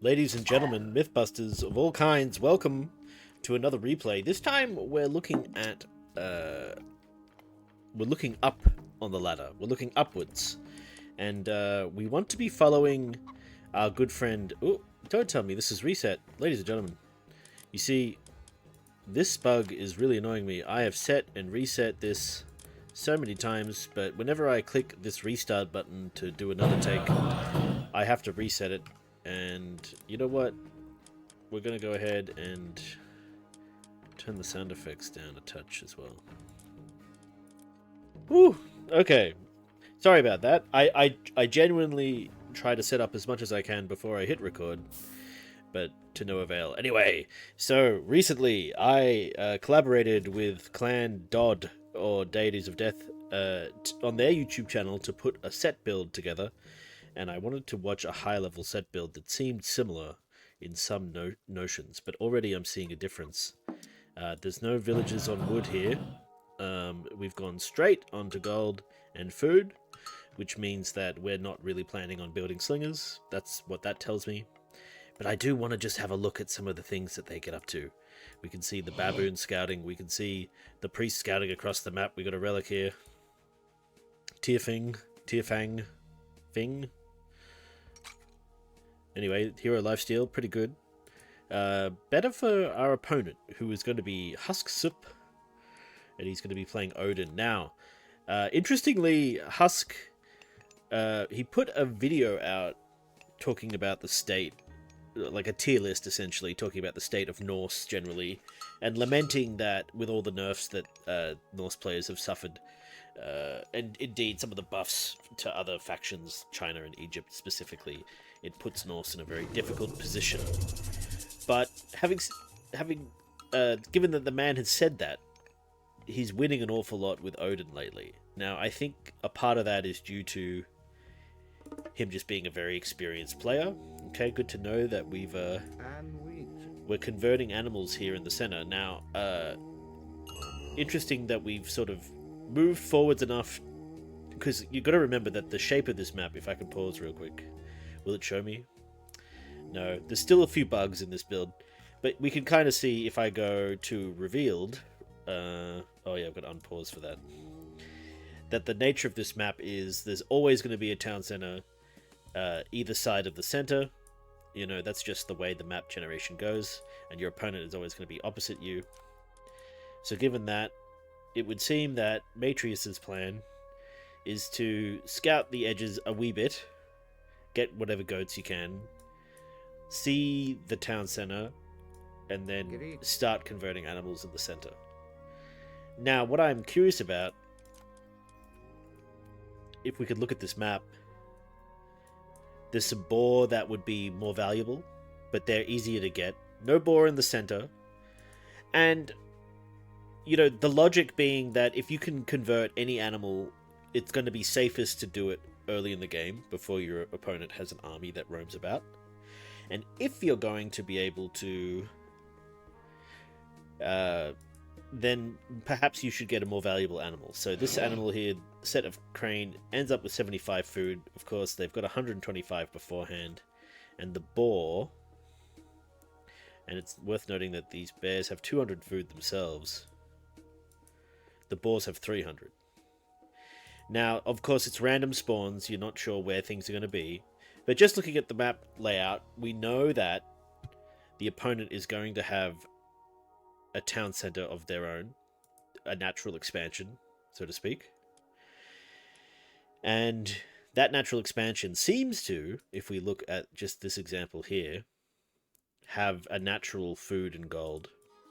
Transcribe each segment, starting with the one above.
Ladies and gentlemen, Mythbusters of all kinds, welcome to another replay. This time we're looking at, we're looking up on the ladder. We're looking upwards. And we want to be following our good friend... Oh, don't tell me this is reset. Ladies and gentlemen, you see, this bug is really annoying me. I have set and reset this so many times, but whenever I click this restart button to do another take, I have to reset it. And you know what? We're going to go ahead and turn the sound effects down a touch as well. Whew, okay. Sorry about that. I genuinely try to set up as much as I can before I hit record, but to no avail. Anyway, so recently I collaborated with Clan Dodd, or Deities of Death, on their YouTube channel to put a set build together, and I wanted to watch a high-level set build that seemed similar in some notions, but already I'm seeing a difference. There's no villages on wood here. We've gone straight onto gold and food, which means that we're not really planning on building slingers. That's what that tells me. But I do want to just have a look at some of the things that they get up to. We can see the baboon scouting. We can see the priest scouting across the map. We got a relic here. Tearfang. Fing. Anyway, hero lifesteal, pretty good. Better for our opponent, who is going to be Husksup, and he's going to be playing Odin. Now, interestingly, Husk, he put a video out talking about the state, like a tier list essentially, talking about the state of Norse generally, and lamenting that with all the nerfs that Norse players have suffered, and indeed some of the buffs to other factions, China and Egypt specifically, it puts Norse in a very difficult position. But having given that the man has said that, he's winning an awful lot with Odin lately. Now, I think a part of that is due to him just being a very experienced player. Okay, good to know that we're converting animals here in the center. Now, interesting that we've sort of moved forwards enough, because you've got to remember that the shape of this map, if I can pause real quick, will it show me? No, there's still a few bugs in this build, but we can kind of see if I go to revealed, oh yeah, I've got to unpause for that, that the nature of this map is there's always going to be a town center either side of the center. You know, that's just the way the map generation goes, and your opponent is always going to be opposite you. So given that, it would seem that Matrius's plan is to scout the edges a wee bit, get whatever goats you can, see the town center, and then start converting animals in the center. Now, what I'm curious about, if we could look at this map, there's some boar that would be more valuable, but they're easier to get. No boar in the center. And, you know, the logic being that if you can convert any animal, it's going to be safest to do it early in the game, before your opponent has an army that roams about. And if you're going to be able to, then perhaps you should get a more valuable animal. So this animal here, set of crane, ends up with 75 food. Of course, they've got 125 beforehand. And the boar, and it's worth noting that these bears have 200 food themselves. The boars have 300. Now, of course, it's random spawns. You're not sure where things are going to be. But just looking at the map layout, we know that the opponent is going to have a town center of their own, a natural expansion, so to speak. And that natural expansion seems to, if we look at just this example here, have a natural food and gold.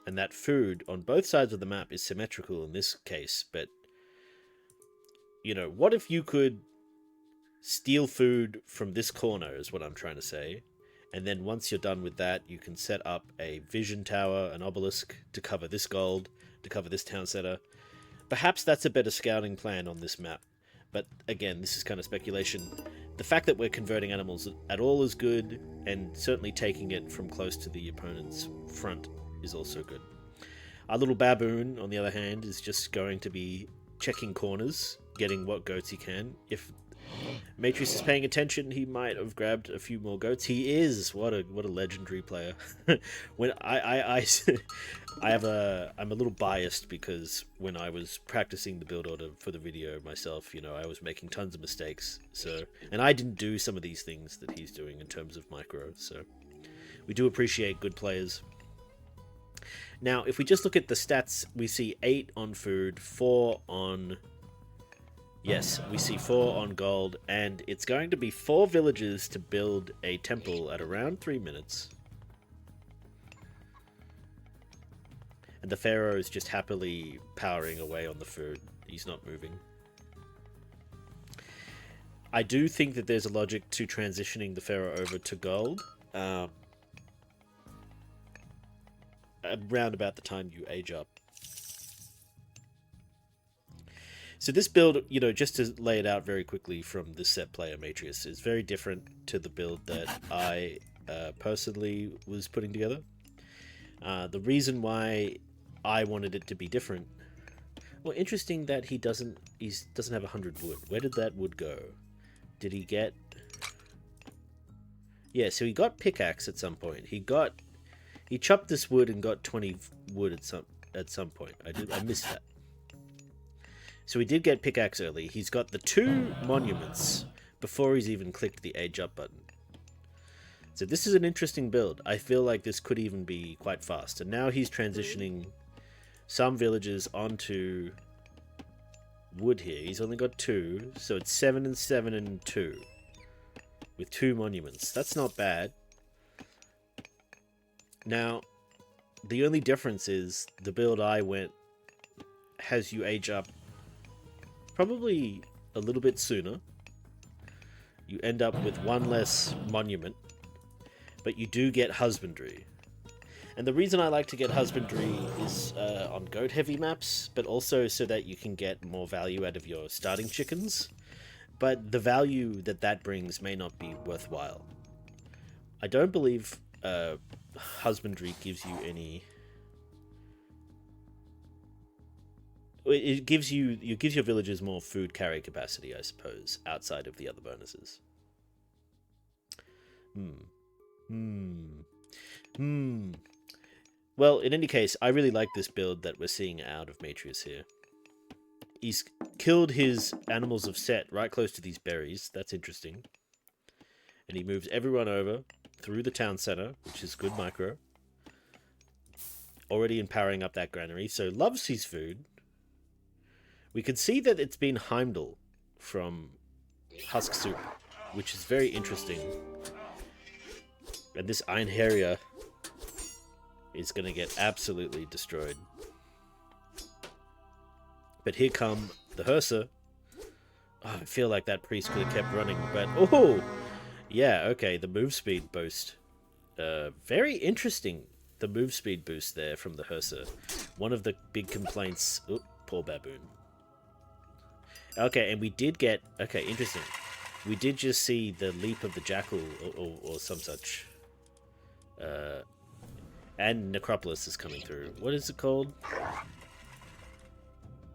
And that food on both sides of the map is symmetrical in this case, but, you know, what if you could steal food from this corner, is what I'm trying to say. And then once you're done with that, you can set up a vision tower, an obelisk, to cover this gold, to cover this town center. Perhaps that's a better scouting plan on this map. But again, this is kind of speculation. The fact that we're converting animals at all is good, and certainly taking it from close to the opponent's front is also good. Our little baboon, on the other hand, is just going to be checking corners, getting what goats he can. If Matrix is paying attention. He might have grabbed a few more goats. He is. What a legendary player. When I'm a little biased because when I was practicing the build order for the video myself, you know, I was making tons of mistakes. So, and I didn't do some of these things that he's doing in terms of micro. So, we do appreciate good players. Now, if we just look at the stats, we see 8 on food, 4 on... Yes, we see 4 on gold, and it's going to be 4 villages to build a temple at around 3 minutes. And the Pharaoh is just happily powering away on the food. He's not moving. I do think that there's a logic to transitioning the Pharaoh over to gold. Around about the time you age up. So this build, you know, just to lay it out very quickly from the set player Matrius, is very different to the build that I personally was putting together. The reason why I wanted it to be different... Well, interesting that he doesn't have 100 wood. Where did that wood go? Did he get... Yeah, so he got pickaxe at some point. He chopped this wood and got 20 wood at some point. I missed that. So he did get pickaxe early. He's got the 2 monuments before he's even clicked the age up button. So this is an interesting build. I feel like this could even be quite fast. And now he's transitioning some villages onto wood here. He's only got 2, so it's 7 and 7 and 2 with 2 monuments. That's not bad. Now, the only difference is the build I went has you age up probably a little bit sooner. You end up with 1 less monument, but you do get husbandry. And the reason I like to get husbandry is on goat heavy maps, but also so that you can get more value out of your starting chickens. But the value that brings may not be worthwhile. I don't believe husbandry gives you any... It gives your villagers more food carry capacity, I suppose, outside of the other bonuses. Well, in any case, I really like this build that we're seeing out of Matrius here. He's killed his animals of set right close to these berries. That's interesting. And he moves everyone over through the town center, which is good micro. Already empowering up that granary, so loves his food. We can see that it's been Heimdall from Husk Soup, which is very interesting. And this Iron Harrier is going to get absolutely destroyed. But here come the Hersa. Oh, I feel like that priest could have kept running, but... Oh! Yeah, okay, the move speed boost. Very interesting, the move speed boost there from the Hersa. One of the big complaints... Oh, poor baboon. Okay, and we did get... Okay, interesting. We did just see the leap of the jackal or some such. And Necropolis is coming through. What is it called?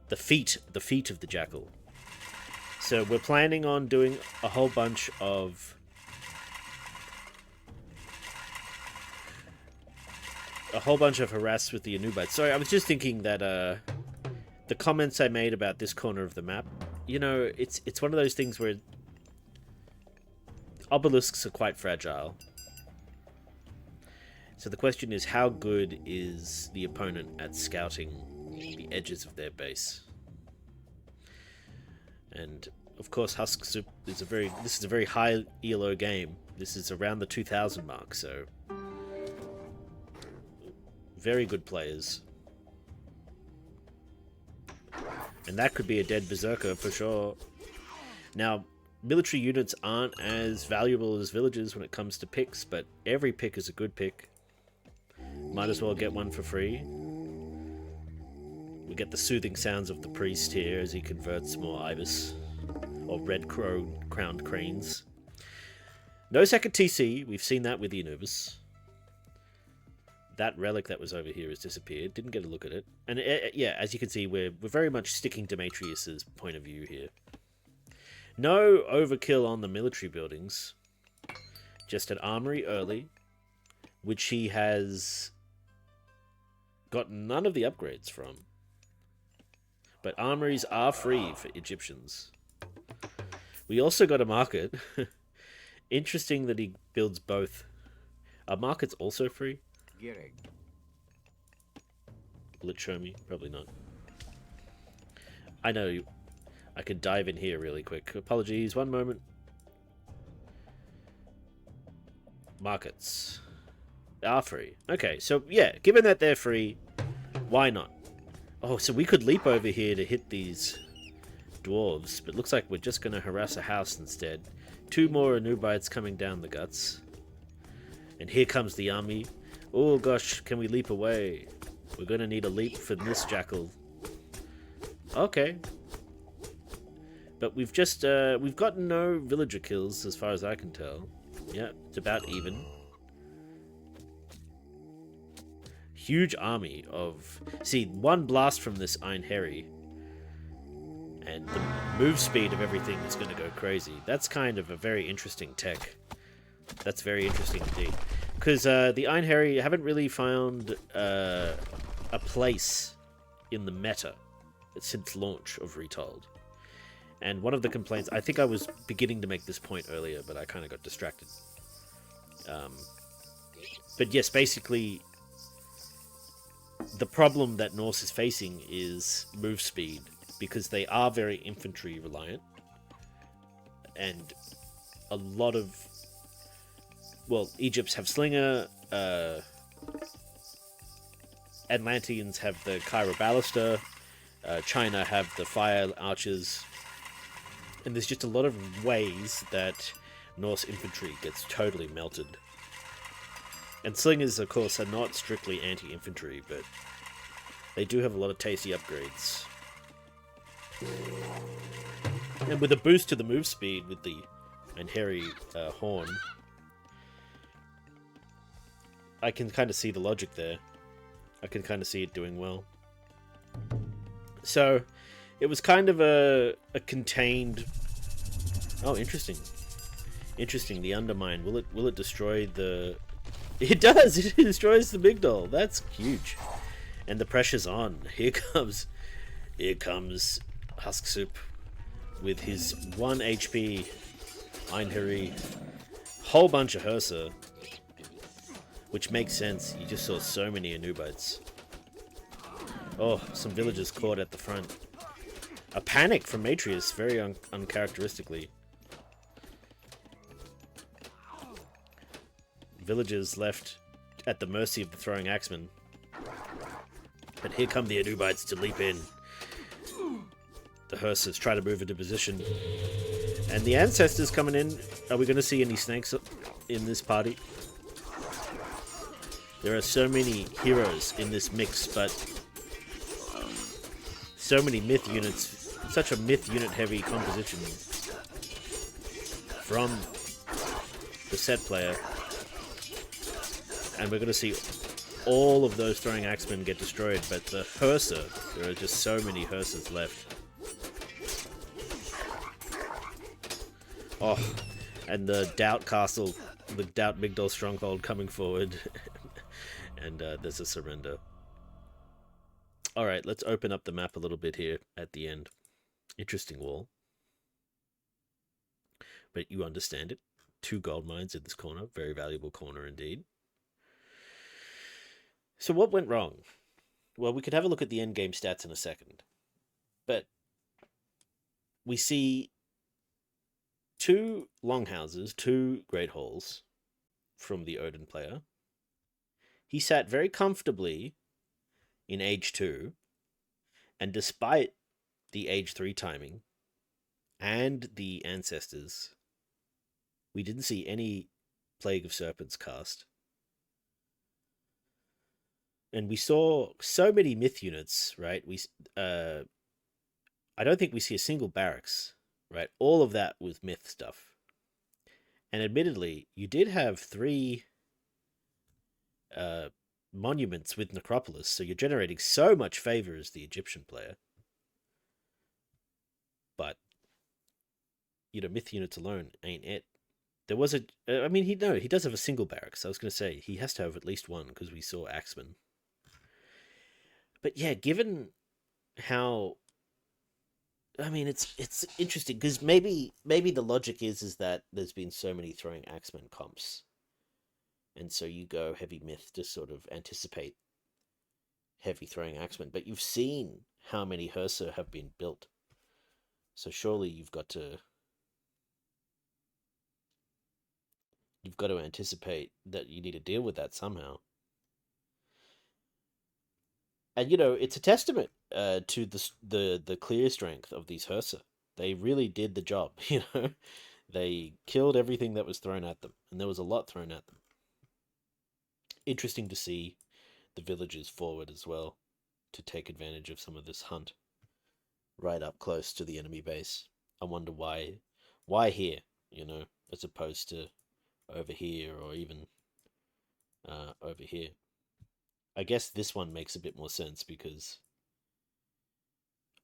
The feet of the jackal. So we're planning on doing a whole bunch of... harass with the Anubites. Sorry, I was just thinking that the comments I made about this corner of the map, you know, it's one of those things where obelisks are quite fragile. So the question is, how good is the opponent at scouting the edges of their base? And of course, Husk Soup is this is a very high ELO game. This is around the 2000 mark, so very good players. And that could be a dead berserker for sure. Now, military units aren't as valuable as villagers when it comes to picks, but every pick is a good pick. Might as well get one for free. We get the soothing sounds of the priest here as he converts more ibis, or red-crowned cranes. No second TC, we've seen that with the Anubis. That relic that was over here has disappeared, didn't get a look at it. And yeah, as you can see, we're very much sticking to Matrius's point of view here. No overkill on the military buildings. Just an armory early, which he has got none of the upgrades from. But armories are free for Egyptians. We also got a market. Interesting that he builds both. Are markets also free? Will it show me? Probably not. I know. I can dive in here really quick. Apologies, one moment. Markets are free. Okay, so yeah, given that they're free, why not? Oh, so we could leap over here to hit these dwarves, but looks like we're just going to harass a house instead. 2 more Anubites coming down the guts. And here comes the army. Oh gosh, can we leap away? We're going to need a leap from this jackal. Okay. But we've just, we've got no villager kills as far as I can tell. Yeah, it's about even. Huge army of... See, one blast from this Einherry, and the move speed of everything is going to go crazy. That's kind of a very interesting tech. That's very interesting indeed. Because the Einherry haven't really found a place in the meta since launch of Retold. And one of the complaints... I think I was beginning to make this point earlier, but I kind of got distracted. But yes, basically... The problem that Norse is facing is move speed, because they are very infantry reliant, and a lot of... Well, Egypts have Slinger, Atlanteans have the Cairo Ballista, China have the Fire Archers, and there's just a lot of ways that Norse infantry gets totally melted. And Slingers, of course, are not strictly anti-infantry, but they do have a lot of tasty upgrades. And with a boost to the move speed with the Einherry horn, I can kind of see the logic there. I can kind of see it doing well. So, it was kind of a contained... Oh, interesting. Interesting, the Undermine. Will it destroy the... It does! It destroys the big doll. That's huge. And the pressure's on. Here comes Husk Soup with his 1 HP Einherry. Whole bunch of Hursa. Which makes sense. You just saw so many Anubites. Oh, some villagers caught at the front. A panic from Matrius, very uncharacteristically. Villagers left at the mercy of the throwing axemen. But here come the Anubites to leap in. The Hursas try to move into position. And the Ancestors coming in. Are we going to see any snakes in this party? There are so many heroes in this mix, but so many myth units. Such a myth unit heavy composition from the set player. And we're going to see all of those throwing axemen get destroyed, but the Hursa, there are just so many Hursas left. Oh, and the Doubt Castle, the Doubt Migdol Stronghold coming forward. And there's a surrender. Alright, let's open up the map a little bit here at the end. Interesting wall. But you understand it. 2 gold mines in this corner. Very valuable corner indeed. So what went wrong? Well, we could have a look at the endgame stats in a second. But we see 2 longhouses, 2 great halls from the Odin player. He sat very comfortably in Age 2, and despite the Age 3 timing and the Ancestors, we didn't see any Plague of Serpents cast. And we saw so many myth units, right? I don't think we see a single barracks, right? All of that was myth stuff. And admittedly, you did have 3 monuments with Necropolis, so you're generating so much favor as the Egyptian player. But myth units alone ain't it. There was a, I mean, he does have a single barracks. I was going to say he has to have at least one because we saw Axeman. But yeah, given how, I mean, it's interesting because maybe the logic is that there's been so many throwing Axeman comps, and so you go heavy myth to sort of anticipate heavy throwing Axeman. But you've seen how many Hersa have been built, so surely you've got to anticipate that you need to deal with that somehow. And it's a testament to the clear strength of these Hersa. They really did the job. They killed everything that was thrown at them, and there was a lot thrown at them. Interesting to see the villagers forward as well to take advantage of some of this hunt right up close to the enemy base. I wonder why here, as opposed to over here or even over here. I guess this one makes a bit more sense because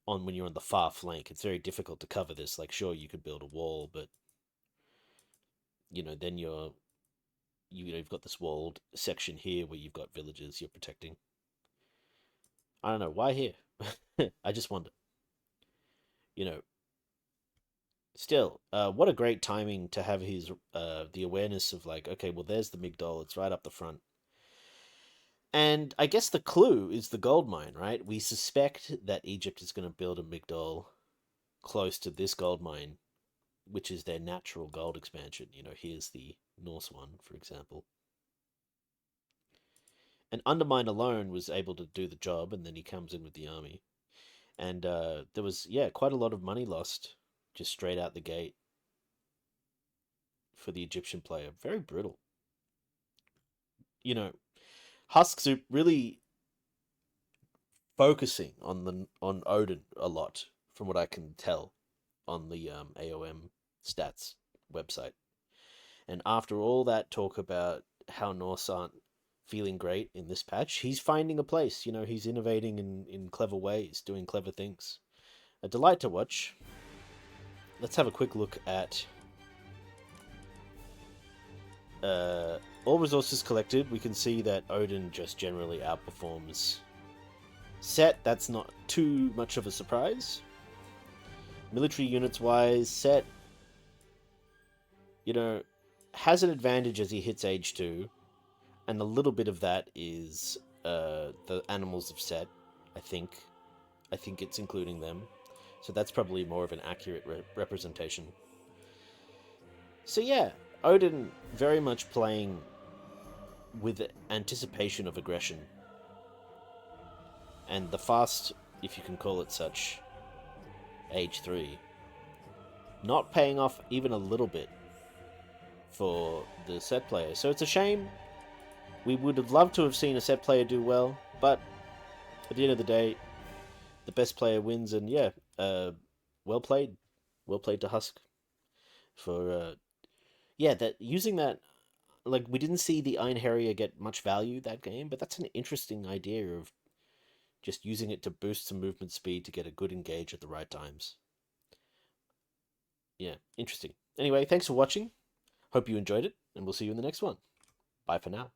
when you're on the far flank, it's very difficult to cover this. Like, sure, you could build a wall, but then you've got this walled section here where you've got villagers you're protecting. I don't know why here. I just wonder. You know, Still, what a great timing to have his the awareness of like, okay, well, there's the Migdol. It's right up the front. And I guess the clue is the gold mine, right? We suspect that Egypt is going to build a Migdol close to this gold mine, which is their natural gold expansion. Here's the Norse one, for example. And Undermine alone was able to do the job, and then he comes in with the army. And there was, yeah, quite a lot of money lost just straight out the gate for the Egyptian player. Very brutal. You know, Husks are really focusing on Odin a lot, from what I can tell on the AOM stats website. And after all that talk about how Norse aren't feeling great in this patch, he's finding a place. He's innovating in clever ways, doing clever things. A delight to watch. Let's have a quick look at all resources collected. We can see that Odin just generally outperforms Set. That's not too much of a surprise. Military units wise, Set, has an advantage as he hits age 2, and a little bit of that is the animals of Set. I think it's including them, so that's probably more of an accurate representation. So yeah, Odin very much playing with anticipation of aggression, and the fast, if you can call it such, age 3, not paying off even a little bit for the Set player. So it's a shame. We would have loved to have seen a Set player do well, but at the end of the day, the best player wins, and yeah, well played to Husk for that using that. Like, we didn't see the Iron Harrier get much value that game, but that's an interesting idea of just using it to boost some movement speed to get a good engage at the right times. Yeah, interesting. Anyway, thanks for watching. Hope you enjoyed it, and we'll see you in the next one. Bye for now.